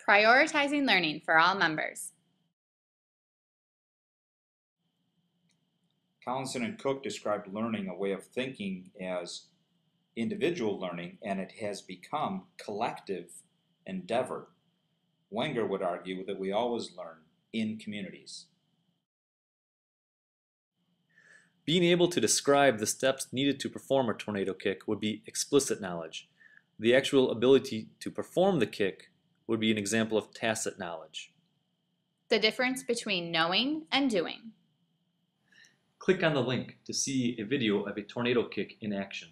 Prioritizing learning for all members. Collinson and Cook described learning, a way of thinking, as individual learning, and it has become collective endeavor. Wenger would argue that we always learn in communities. Being able to describe the steps needed to perform a tornado kick would be explicit knowledge. The actual ability to perform the kick would be an example of tacit knowledge. The difference between knowing and doing. Click on the link to see a video of a tornado kick in action.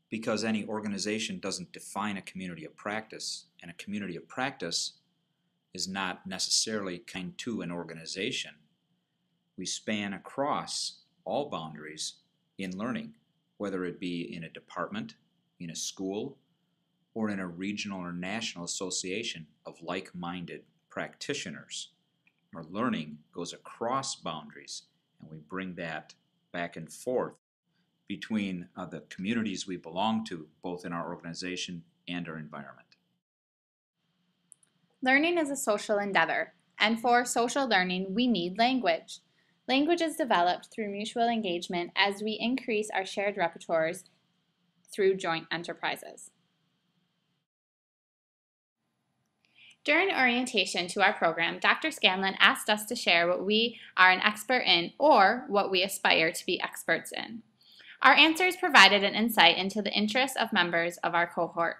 Because any organization doesn't define a community of practice, and a community of practice is not necessarily kind to an organization, we span across all boundaries in learning, whether it be in a department, in a school, or in a regional or national association of like-minded practitioners. Our learning goes across boundaries, and we bring that back and forth between the communities we belong to, both in our organization and our environment. Learning is a social endeavor, and for social learning, we need language. Language is developed through mutual engagement as we increase our shared repertoires through joint enterprises. During orientation to our program, Dr. Scanlon asked us to share what we are an expert in or what we aspire to be experts in. Our answers provided an insight into the interests of members of our cohort.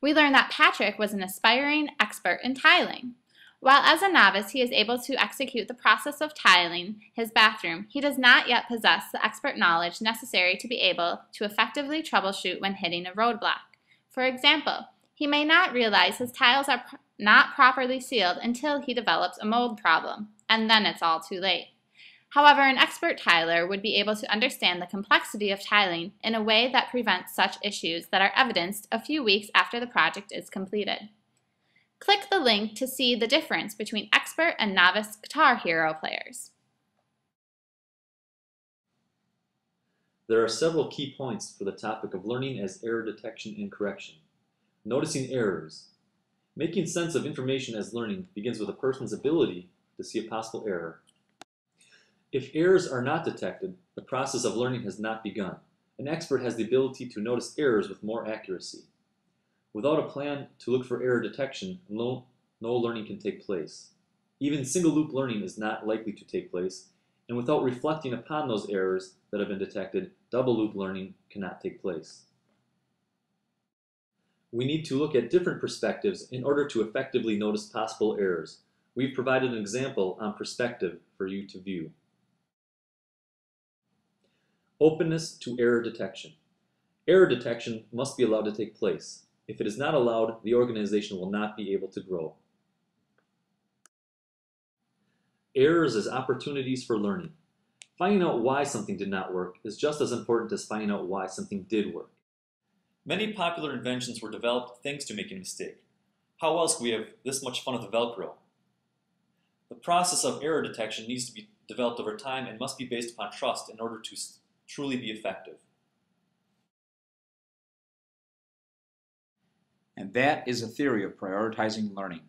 We learned that Patrick was an aspiring expert in tiling. While as a novice he is able to execute the process of tiling his bathroom, he does not yet possess the expert knowledge necessary to be able to effectively troubleshoot when hitting a roadblock. For example, he may not realize his tiles are not properly sealed until he develops a mold problem, and then it's all too late. However, an expert tiler would be able to understand the complexity of tiling in a way that prevents such issues that are evidenced a few weeks after the project is completed. Click the link to see the difference between expert and novice Guitar Hero players. There are several key points for the topic of learning as error detection and correction. Noticing errors. Making sense of information as learning begins with a person's ability to see a possible error. If errors are not detected, the process of learning has not begun. An expert has the ability to notice errors with more accuracy. Without a plan to look for error detection, no learning can take place. Even single-loop learning is not likely to take place, and without reflecting upon those errors that have been detected, double-loop learning cannot take place. We need to look at different perspectives in order to effectively notice possible errors. We've provided an example on perspective for you to view. Openness to error detection. Error detection must be allowed to take place. If it is not allowed, the organization will not be able to grow. Errors as opportunities for learning. Finding out why something did not work is just as important as finding out why something did work. Many popular inventions were developed thanks to making a mistake. How else could we have this much fun with the Velcro? The process of error detection needs to be developed over time and must be based upon trust in order to truly be effective. And that is a theory of prioritizing learning.